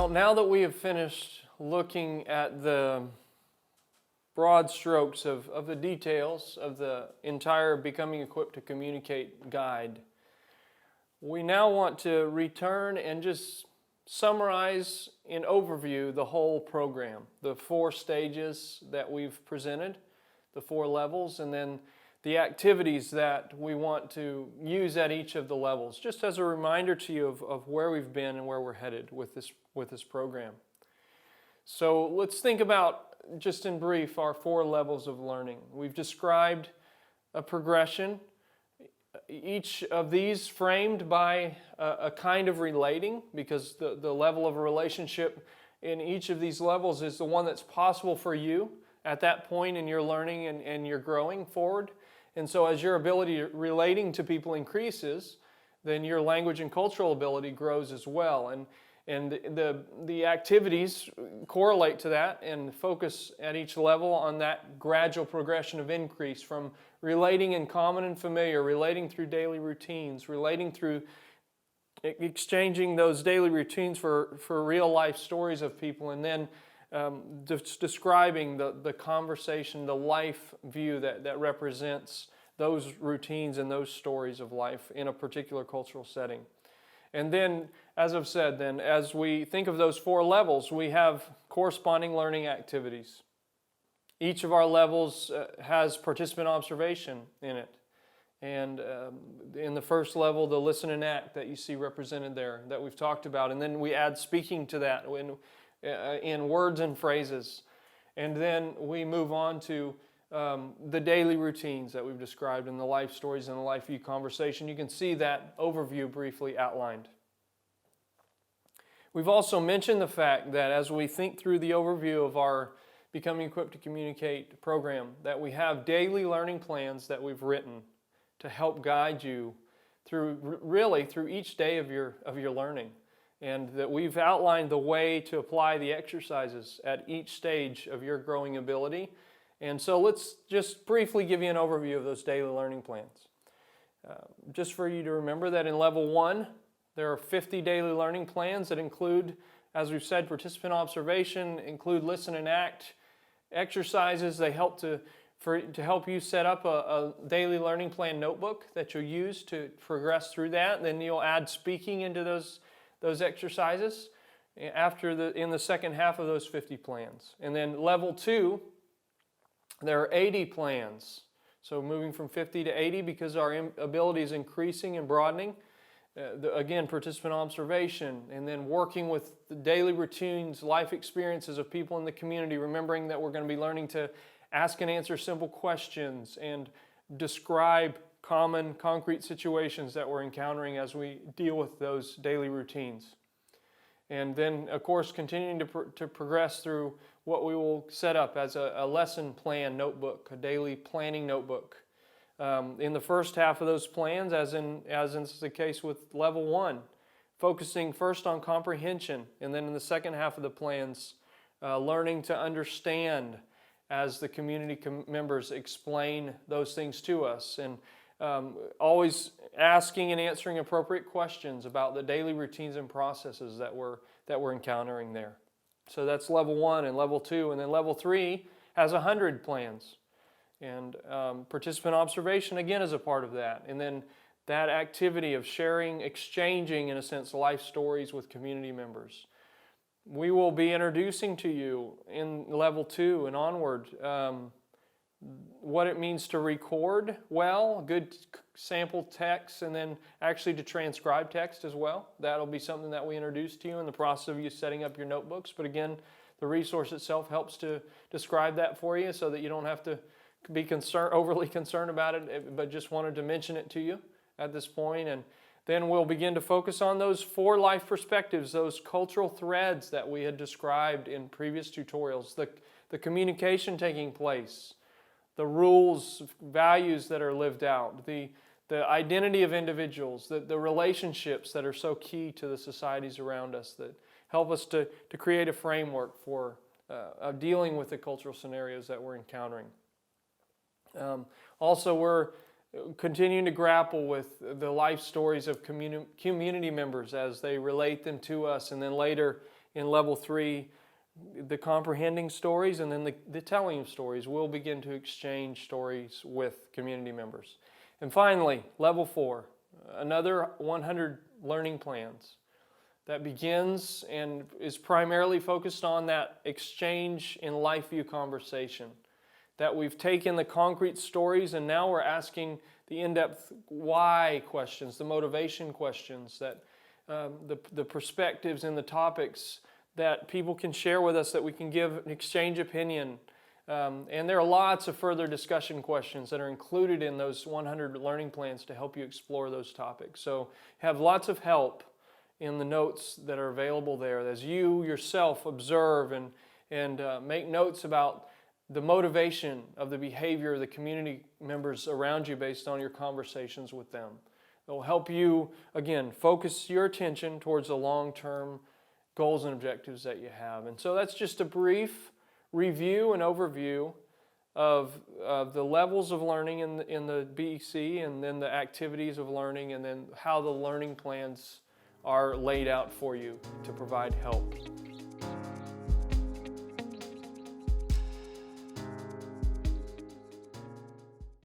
Well, now that we have finished looking at the broad strokes of the details of the entire Becoming Equipped to Communicate guide, we now want to return and just summarize in overview the whole program, the 4 stages that we've presented, the 4 levels, and then the activities that we want to use at each of the levels, just as a reminder to you of where we've been and where we're headed with this program. So let's think about, just in brief, our 4 levels of learning. We've described a progression, each of these framed by a kind of relating, because the level of a relationship in each of these levels is the one that's possible for you at that point in your learning and your growing forward. And so as your ability relating to people increases, then your language and cultural ability grows as well. And the activities correlate to that and focus at each level on that gradual progression of increase from relating in common and familiar, relating through daily routines, relating through exchanging those daily routines for real life stories of people, and then describing the conversation, the life view that represents those routines and those stories of life in a particular cultural setting. And then, as I've said, then as we think of those 4 levels, we have corresponding learning activities. Each of our levels has participant observation in it. And in the first level, the listen and act that you see represented there that we've talked about. And then we add speaking to that in words and phrases. And then we move on to the daily routines that we've described in the life stories and the life view conversation. You can see that overview briefly outlined. We've also mentioned the fact that as we think through the overview of our Becoming Equipped to Communicate program, that we have daily learning plans that we've written to help guide you through each day of your learning. And that we've outlined the way to apply the exercises at each stage of your growing ability. And so let's just briefly give you an overview of those daily learning plans. Just for you to remember that in level 1, there are 50 daily learning plans that include, as we've said, participant observation, include listen and act exercises. They help to help you set up a daily learning plan notebook that you'll use to progress through that. And then you'll add speaking into those exercises in the second half of those 50 plans. And then level 2, there are 80 plans. So moving from 50 to 80 because our ability is increasing and broadening. Again, participant observation, and then working with the daily routines, life experiences of people in the community, remembering that we're going to be learning to ask and answer simple questions and describe common, concrete situations that we're encountering as we deal with those daily routines. And then, of course, continuing to progress through what we will set up as a lesson plan notebook, a daily planning notebook. In the first half of those plans, as is the case with level 1, focusing first on comprehension, and then in the second half of the plans, learning to understand as the community members explain those things to us, and always asking and answering appropriate questions about the daily routines and processes that we're encountering there. So that's level 1 and level 2, and then level 3 has 100 plans. And participant observation, again, is a part of that. And then that activity of sharing, exchanging, in a sense, life stories with community members. We will be introducing to you in level 2 and onward what it means to record well, good sample text, and then actually to transcribe text as well. That'll be something that we introduce to you in the process of you setting up your notebooks. But again, the resource itself helps to describe that for you so that you don't have to be overly concerned about it, but just wanted to mention it to you at this point. And then we'll begin to focus on those 4 life perspectives, those cultural threads that we had described in previous tutorials, the communication taking place, the rules, values that are lived out, the identity of individuals, the relationships that are so key to the societies around us that help us to create a framework for dealing with the cultural scenarios that we're encountering. Also, we're continuing to grapple with the life stories of community members as they relate them to us, and then later in level 3, the comprehending stories, and then the telling of stories. We'll begin to exchange stories with community members. And finally, level 4, another 100 learning plans that begins and is primarily focused on that exchange in life view conversation. That we've taken the concrete stories and now we're asking the in-depth why questions, the motivation questions, that the perspectives and the topics that people can share with us, that we can give exchange opinion. And there are lots of further discussion questions that are included in those 100 learning plans to help you explore those topics. So have lots of help in the notes that are available there as you yourself observe and make notes about the motivation of the behavior of the community members around you based on your conversations with them. It will help you, again, focus your attention towards the long-term goals and objectives that you have. And so that's just a brief review and overview of the levels of learning in the BEC, and then the activities of learning, and then how the learning plans are laid out for you to provide help.